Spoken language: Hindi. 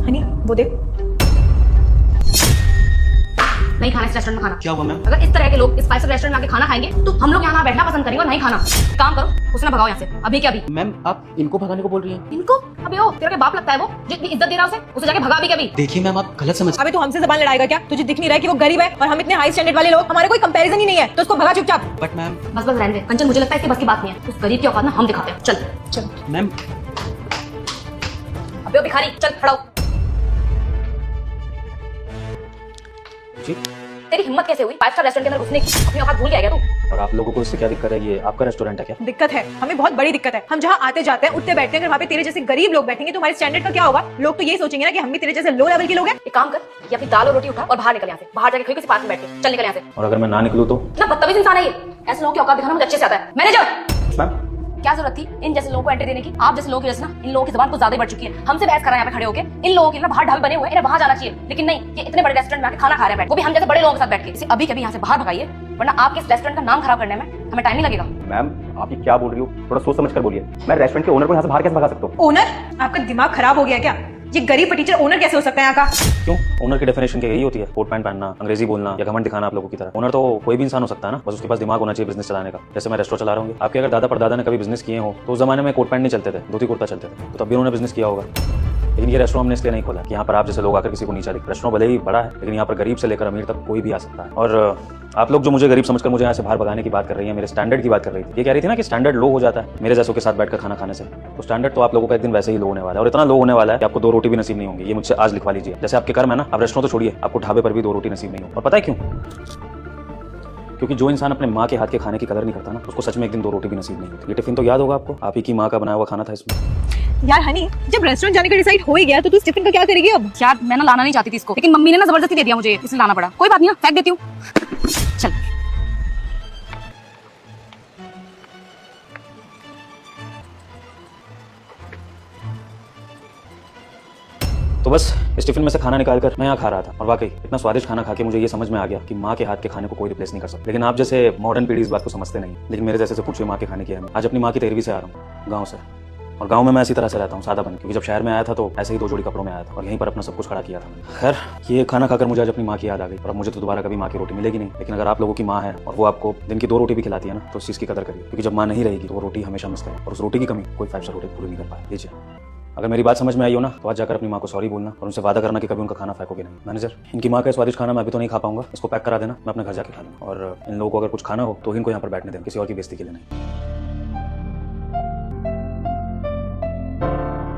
हनी वो देख। नहीं खाना इस रेस्टोरेंट में खाना। क्या हुआ मैम? अगर इस तरह के लोग इस 5 स्टार रेस्टोरेंट में आके खाना खाएंगे तो हम लोग यहाँ बैठना पसंद करेंगे और नहीं खाना। काम करो, उसे ना भगाओ यहाँ से अभी के अभी। मैम आप इनको भगाने को बोल रही हैं? इनको? अबे ओ तेरा क्या बाप लगता है वो जो इतनी इज्जत दे रहा है उसे जाके भगा अभी के अभी। देखिए मैम आप गलत समझ। अबे तू हमसे जबान लड़ाएगा क्या? तुझे दिख नहीं रहा है कि वो गरीब है और हम इतने हाई स्टैंडर्ड वाले लोग, हमारे कोई कंपैरिजन ही नहीं है, तो उसको भगा चुपचाप। But ma'am. बस बस रहने दे कंचन, मुझे लगता है इसकी बस की बात नहीं है। उस गरीब की औकात ना हम दिखाते हैं। चल चल मैम अबे ओ भिखारी चल खड़ा हो। जी। तेरी हिम्मत कैसे हुई 5 स्टार रेस्टोरेंट के अंदर घुसने की? अपनी औकात भूल गया क्या तू? और आप लोगों को इससे क्या दिक्कत है? ये आपका रेस्टोरेंट है क्या? दिक्कत है, हमें बहुत बड़ी दिक्कत है। हम जहाँ आते जाते हैं उठते बैठते हैं, अगर वहाँ पे तेरे जैसे गरीब लोग बैठेंगे तो हमारे स्टैंडर्ड का क्या होगा? लोग तो ये सोचेंगे ना कि हम भी तेरे जैसे लो लेवल के लोग हैं। एक काम कर, ये अपनी दाल और रोटी उठा और बाहर निकल यहाँ से। बाहर जाके किसी पार्क में बैठ के चल निकल यहाँ से। और अगर मैं ना निकलूँ तो? इतना बदतमीज इंसान है ये। ऐसे लोगों की औकात दिखाना मुझे अच्छे से आता है। मैनेजर मैम क्या जरूरत थी इन जैसे लोगों को एंट्री देने की? आप जैसे लोगों की वजह से ना इन लोगों की जुबान कुछ ज्यादा ही बढ़ चुकी है। हमसे बहस कर रहे हैं यहाँ पे खड़े होके। इन लोगों के ना बाहर ढाल बने हुए हैं, इन्हें वहां जाना चाहिए, लेकिन नहीं, ये इतने बड़े रेस्टोरेंट में आके खाना खा रहे हैं, वो भी हम जैसे बड़े लोगों के साथ बैठ के। इसे अभी कभी यहाँ से बाहर भगाइए, वरना आपके इस रेस्टोरेंट का नाम खराब करने में हमें टाइम नहीं लगेगा। मैम आप ये क्या बोल रही हो? थोड़ा सोच समझ कर बोलिए। मैं रेस्टोरेंट के ओनर को यहाँ से बाहर कैसे भगा सकता हूँ? ओनर? आपका दिमाग खराब हो गया क्या? ये गरीब टीचर ओनर कैसे हो सकता है यहाँ का? क्यों? ओनर की डेफिनेशन क्या यही होती है? कोट पैंट पहनना, अंग्रेजी बोलना या घमंड दिखाना आप लोगों की तरह? ओनर तो कोई भी इंसान हो सकता है ना, बस उसके पास दिमाग होना चाहिए बिजनेस चलाने का। जैसे मैं रेस्टोरेंट चला रहा हूँ, आपके अगर दादा परदादा ने कभी बिजनेस किए हो तो उस जमाने में कोट पैंट नहीं चलते थे, धोती कुर्ता चलते थे, तो तब भी उन्होंने बिजनेस किया होगा। लेकिन ये रेस्टोरेंट हमने इसलिए नहीं खोला कि यहाँ पर आप जैसे लोग आकर किसी को नीचा दिखे। रेस्टोरेंट भले ही बड़ा है, लेकिन यहाँ पर गरीब से लेकर अमीर तक कोई भी आ सकता है। और आप लोग जो मुझे गरीब समझकर मुझे यहाँ से बाहर भगाने की बात कर रही है, मेरे स्टैंडर्ड की बात कर रही थी। ये कह रही थी ना कि स्टैंडर्ड लो हो जाता है मेरे जैसों के साथ बैठकर खाना खाने से, तो स्टैंडर्ड तो आप लोगों का एक दिन वैसे ही लो होने वाला है, और इतना लो होने वाला है कि आपको 2 रोटी भी नसीब नहीं होंगी। ये मुझसे आज लिखवा लीजिए। जैसे आपके कर्म है ना, आप रेस्टोरेंट तो छोड़िए, आपको ढाबे पर भी 2 रोटी नसीब नहीं हो। और पता है क्यों? क्योंकि जो इंसान अपने माँ के हाथ के खाने की कदर नहीं करता ना, उसको सच में एक दिन 2 रोटी भी नसीब नहीं होती। ये टिफिन तो याद होगा आपको, आप ही की माँ का बनाया हुआ खाना था इसमें। यार हनी, जब रेस्टोरेंट जाने का डिसाइड हो ही गया तो तू टिफिन का क्या करेगी अब? यार मैं ना लाना नहीं चाहती थी इसको, लेकिन मम्मी ने ना जबरदस्ती दे दिया मुझे, इसलिए लाना पड़ा। कोई बात नहीं, फेंक देती हूँ। चल तो बस इस टिफिन में से खाना निकाल कर मैं यहाँ खा रहा था, और वाकई इतना स्वादिष्ट खाना खा के मुझे ये समझ में आ गया कि माँ के हाथ के खाने को कोई रिप्लेस नहीं कर सकता। लेकिन आप जैसे मॉडर्न पीढ़ी इस बात को समझते नहीं, लेकिन मेरे जैसे से पूछिए माँ के खाने की अहमियत। आज अपनी माँ की 13वीं से आ रहा हूँ गाँव से, और गांव में मैं इसी तरह से रहता हूँ, सादा बन। क्योंकि जब शहर में आया था तो ऐसे ही 2 जोड़ी कपड़ों में आया था और यहीं पर अपना सब कुछ खड़ा किया था। खैर ये खाना खाकर मुझे आज अपनी माँ की याद आ गई, और अब मुझे तो दोबारा कभी माँ की रोटी मिलेगी नहीं। लेकिन अगर आप लोगों की माँ है और वो आपको दिन की 2 रोटी भी खिलाती है ना, तो उस चीज़ की कदर करिए, क्योंकि जब माँ नहीं रहेगी तो वो रोटी हमेशा मिस है, और उस रोटी की कमी कोई 5 स्टार होटल पूरी नहीं कर पाए। लीजिए, अगर मेरी बात समझ में आई हो ना, तो आज जाकर अपनी माँ को सॉरी बोलना और उनसे वादा करना कि कभी उनका खाना फेंकोगे नहीं। मैनेजर, इनकी माँ का स्वादिष्ट खाना मैं अभी तो नहीं खा पाऊंगा, इसको पैक करा देना, मैं अपने घर जाके खा लूँगा। और इन लोगों को अगर कुछ खाना हो तो इनको यहाँ पर बैठने देना, किसी और की बेइज्जती के लिए नहीं।